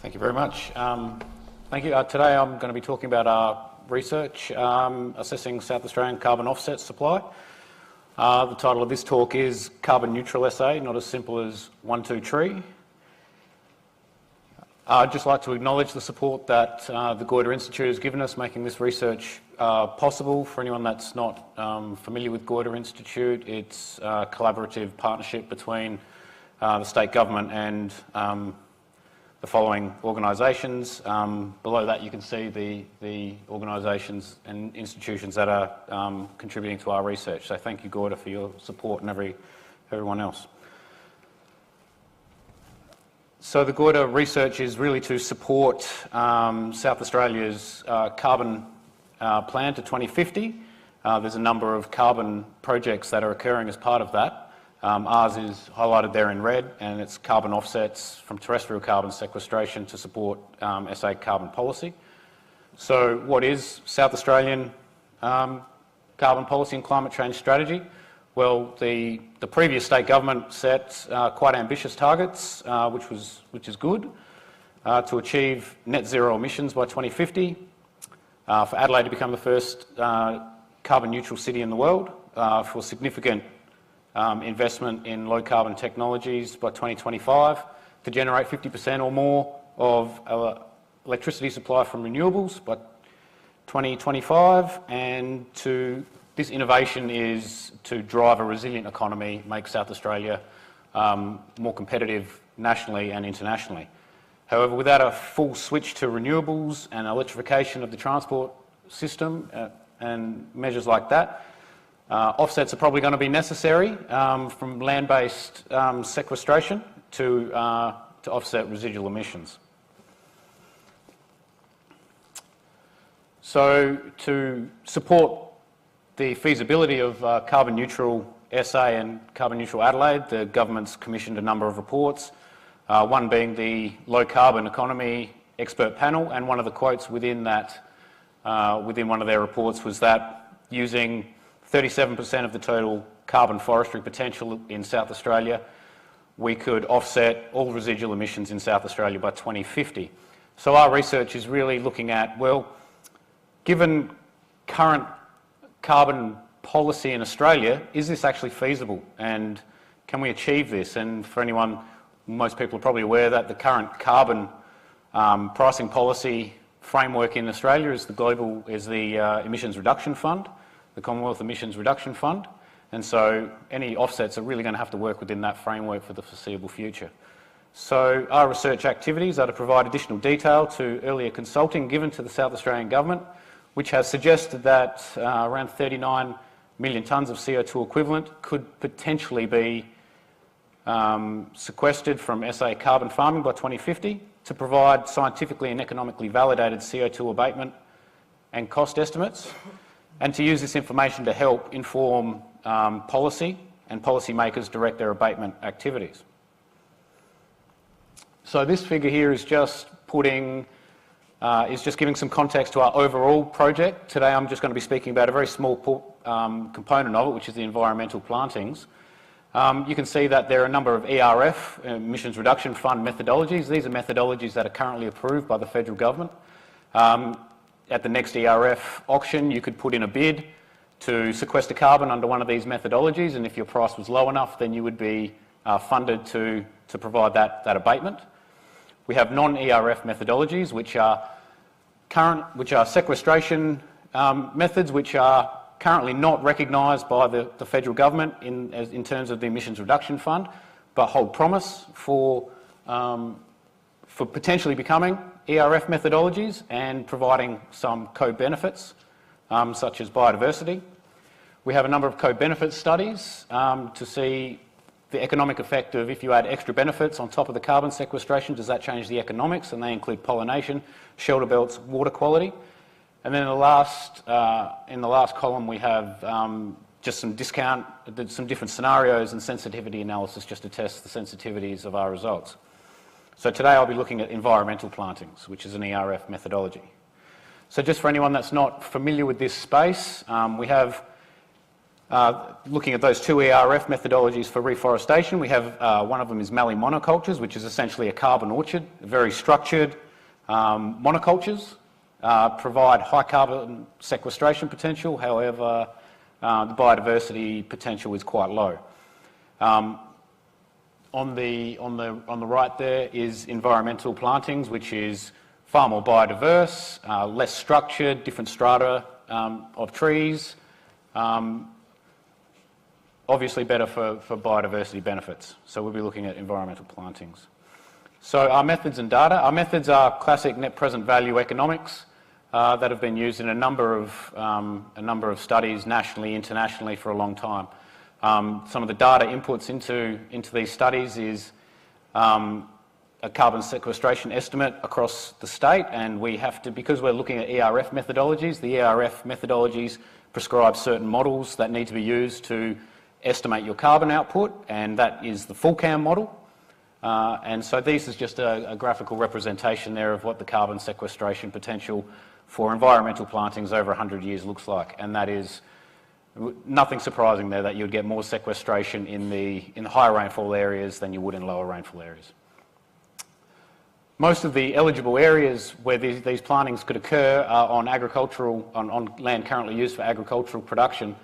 Thank you very much. Thank you. Today I'm going to be talking about our research assessing South Australian carbon offset supply. The title of this talk is Carbon Neutral SA, not as simple as 1, 2, tree. I'd just like to acknowledge the support that the Goyder Institute has given us making this research possible. For anyone that's not familiar with Goyder Institute, it's a collaborative partnership between the state government and the following organisations. Below that you can see the organisations and institutions that are contributing to our research. So thank you, Goyder, for your support and everyone else. So the Goyder research is really to support South Australia's carbon plan to 2050. There's a number of carbon projects that are occurring as part of that. Ours is highlighted there in red, and it's carbon offsets from terrestrial carbon sequestration to support SA carbon policy. So what is South Australian carbon policy and climate change strategy? Well, the previous state government set quite ambitious targets, which is good, to achieve net zero emissions by 2050, for Adelaide to become the first carbon neutral city in the world, for significant investment in low carbon technologies by 2025, to generate 50% or more of electricity supply from renewables by 2025, and this innovation is to drive a resilient economy, make South Australia more competitive nationally and internationally. However, without a full switch to renewables and electrification of the transport system and measures like that, offsets are probably going to be necessary from land-based sequestration to offset residual emissions. So to support the feasibility of carbon neutral SA and carbon neutral Adelaide, the government's commissioned a number of reports, one being the low carbon economy expert panel, and one of the quotes within that, within one of their reports was that using 37% of the total carbon forestry potential in South Australia, we could offset all residual emissions in South Australia by 2050. So our research is really looking at, well, given current carbon policy in Australia, is this actually feasible, and can we achieve this? And for anyone, most people are probably aware that the current carbon pricing policy framework in Australia is the Emissions Reduction Fund, the Commonwealth Emissions Reduction Fund, and so any offsets are really going to have to work within that framework for the foreseeable future. So our research activities are to provide additional detail to earlier consulting given to the South Australian Government, which has suggested that around 39 million tonnes of CO2 equivalent could potentially be sequestered from SA carbon farming by 2050 to provide scientifically and economically validated CO2 abatement and cost estimates, and to use this information to help inform policy and policymakers direct their abatement activities. So this figure here is just giving some context to our overall project. Today I'm just going to be speaking about a very small component of it, which is the environmental plantings. You can see that there are a number of ERF, Emissions Reduction Fund methodologies. These are methodologies that are currently approved by the federal government. At the next ERF auction, you could put in a bid to sequester carbon under one of these methodologies, and if your price was low enough, then you would be funded to provide that abatement. We have non-ERF methodologies, which are sequestration methods, which are currently not recognised by the federal government in terms of the Emissions Reduction Fund, but hold promise for potentially becoming ERF methodologies and providing some co-benefits, such as biodiversity. We have a number of co-benefit studies to see the economic effect of if you add extra benefits on top of the carbon sequestration, does that change the economics? And they include pollination, shelter belts, water quality. And then in the last column we have just some different scenarios and sensitivity analysis just to test the sensitivities of our results. So today I'll be looking at environmental plantings, which is an ERF methodology. So just for anyone that's not familiar with this space, we have Looking at those two ERF methodologies for reforestation, we have one of them is mallee monocultures, which is essentially a carbon orchard, very structured monocultures, provide high carbon sequestration potential, however the biodiversity potential is quite low. On the right there is environmental plantings, which is far more biodiverse, less structured, different strata of trees, obviously better for biodiversity benefits. So we'll be looking at environmental plantings. So our methods and data. Our methods are classic net present value economics that have been used in a number of studies nationally, internationally for a long time. Some of the data inputs into these studies is a carbon sequestration estimate across the state, and we have to, because we're looking at ERF methodologies, the ERF methodologies prescribe certain models that need to be used to estimate your carbon output, and that is the full CAM model. And so this is just a graphical representation there of what the carbon sequestration potential for environmental plantings over 100 years looks like, and that is nothing surprising there that you'd get more sequestration in the higher rainfall areas than you would in lower rainfall areas. Most of the eligible areas where these plantings could occur are on land currently used for agricultural production.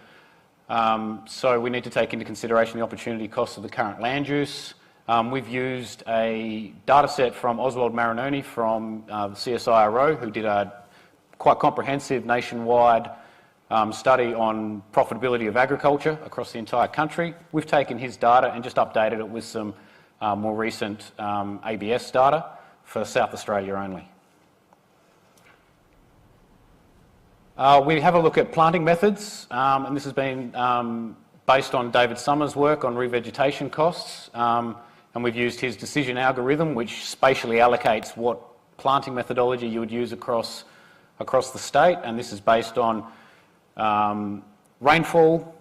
So we need to take into consideration the opportunity costs of the current land use. We've used a data set from Oswald Marinoni from the CSIRO, who did a quite comprehensive nationwide study on profitability of agriculture across the entire country. We've taken his data and just updated it with some more recent ABS data for South Australia only. We have a look at planting methods, and this has been based on David Summers' work on revegetation costs, and we've used his decision algorithm, which spatially allocates what planting methodology you would use across the state, and this is based on rainfall,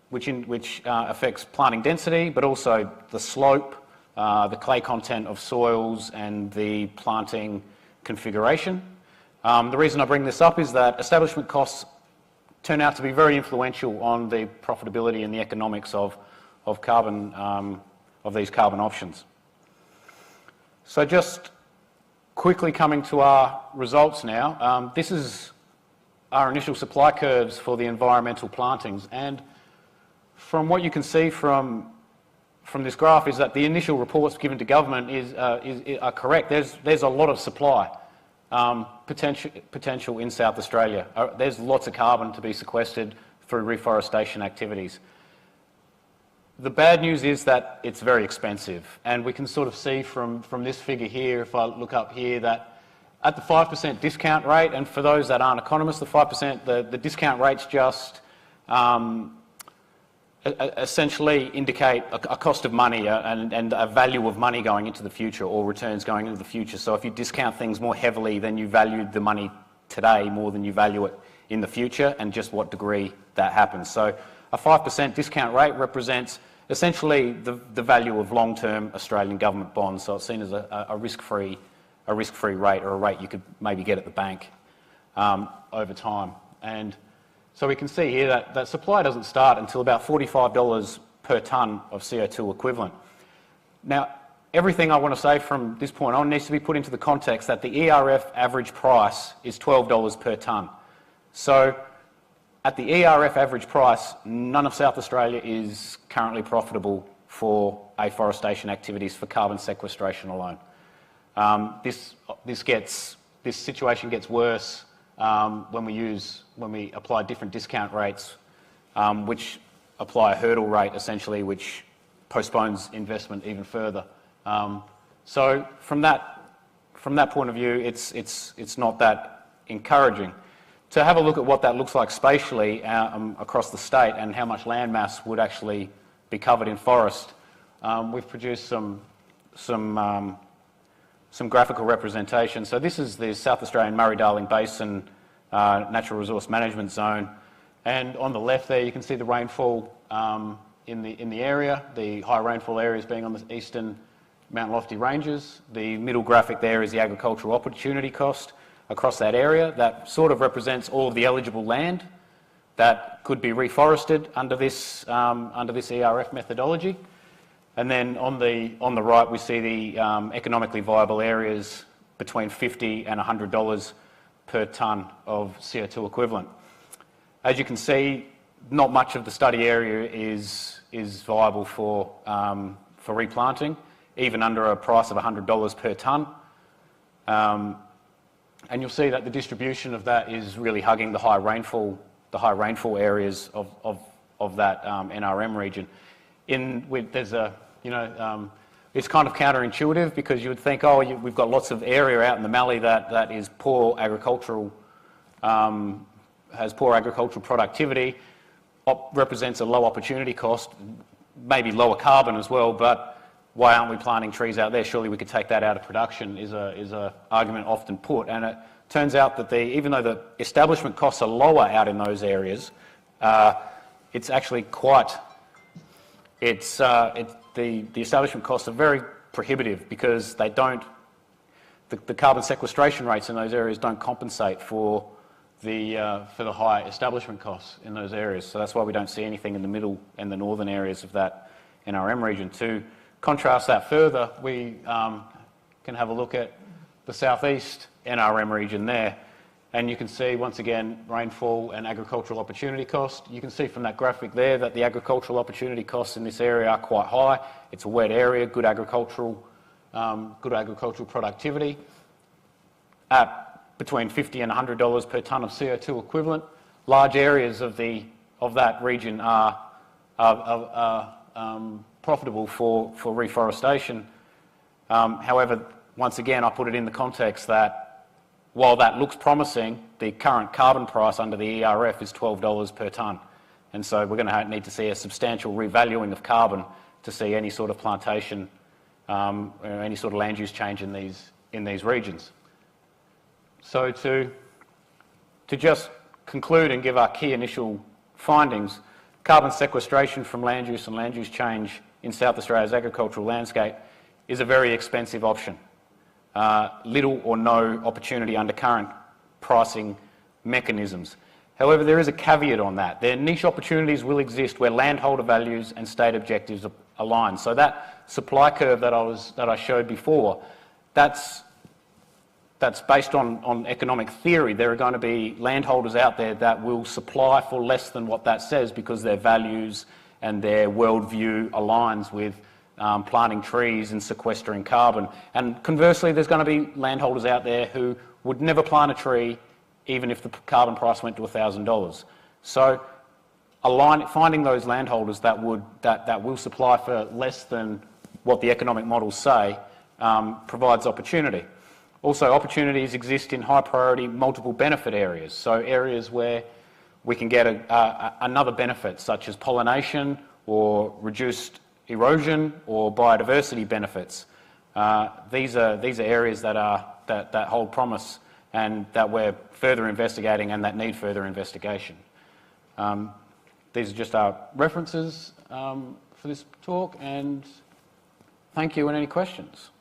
which affects planting density, but also the slope, the clay content of soils, and the planting configuration. The reason I bring this up is that establishment costs turn out to be very influential on the profitability and the economics of these carbon options. So just quickly coming to our results now, this is our initial supply curves for the environmental plantings, and from what you can see from this graph is that the initial reports given to government are correct. There's a lot of supply potential in South Australia. There's lots of carbon to be sequestered through reforestation activities. The bad news is that it's very expensive, and we can sort of see from this figure here, if I look up here, that at the 5% discount rate, and for those that aren't economists, the 5%, the discount rates just essentially indicate a cost of money and a value of money going into the future, or returns going into the future. So if you discount things more heavily, then you value the money today more than you value it in the future, and just what degree that happens. So a 5% discount rate represents essentially the value of long-term Australian government bonds. So it's seen as a risk-free rate, or a rate you could maybe get at the bank over time. And so we can see here that supply doesn't start until about $45 per tonne of CO2 equivalent. Now, everything I want to say from this point on needs to be put into the context that the ERF average price is $12 per tonne. So at the ERF average price, none of South Australia is currently profitable for afforestation activities for carbon sequestration alone. This situation gets worse when we apply different discount rates, which apply a hurdle rate essentially, which postpones investment even further. So from that point of view, it's not that encouraging. To have a look at what that looks like spatially across the state and how much land mass would actually be covered in forest, we've produced some graphical representation. So this is the South Australian Murray-Darling Basin Natural Resource Management Zone, and on the left there you can see the rainfall in the area, the high rainfall areas being on the eastern Mount Lofty ranges. The middle graphic there is the agricultural opportunity cost across that area. That sort of represents all of the eligible land that could be reforested under this ERF methodology. And then on the right, we see the economically viable areas between $50 and $100 per tonne of CO2 equivalent. As you can see, not much of the study area is viable for replanting, even under a price of $100 per tonne. And you'll see that the distribution of that is really hugging the high rainfall areas of that NRM region. It's kind of counterintuitive, because you would think, oh, we've got lots of area out in the Mallee that is poor agricultural, has poor agricultural productivity, represents a low opportunity cost, maybe lower carbon as well, but why aren't we planting trees out there? Surely we could take that out of production, is a argument often put. And it turns out that even though the establishment costs are lower out in those areas, it's actually the establishment costs are very prohibitive, because they don't, the carbon sequestration rates in those areas don't compensate for the high establishment costs in those areas. So that's why we don't see anything in the middle and the northern areas of that NRM region. To contrast that further, we can have a look at the southeast NRM region there, and you can see once again rainfall and agricultural opportunity cost. You can see from that graphic there that the agricultural opportunity costs in this area are quite high. It's a wet area, good agricultural productivity at between $50 and $100 per tonne of CO2 equivalent. Large areas of that region are profitable for reforestation. However, once again, I put it in the context that while that looks promising, the current carbon price under the ERF is $12 per tonne. And so we're going to need to see a substantial revaluing of carbon to see any sort of plantation or any sort of land use change in these regions. So to just conclude and give our key initial findings, carbon sequestration from land use and land use change in South Australia's agricultural landscape is a very expensive option. Little or no opportunity under current pricing mechanisms. However, there is a caveat on that. Their niche opportunities will exist where landholder values and state objectives align. So that supply curve that I showed before, that's based on economic theory. There are going to be landholders out there that will supply for less than what that says, because their values and their worldview aligns with planting trees and sequestering carbon. And conversely, there's going to be landholders out there who would never plant a tree even if the carbon price went to $1,000. So finding those landholders that will supply for less than what the economic models say provides opportunity. Also, opportunities exist in high priority multiple benefit areas, so areas where we can get another benefit, such as pollination or reduced erosion or biodiversity benefits. These are areas that hold promise and that we're further investigating and that need further investigation. These are just our references for this talk, and thank you, and any questions?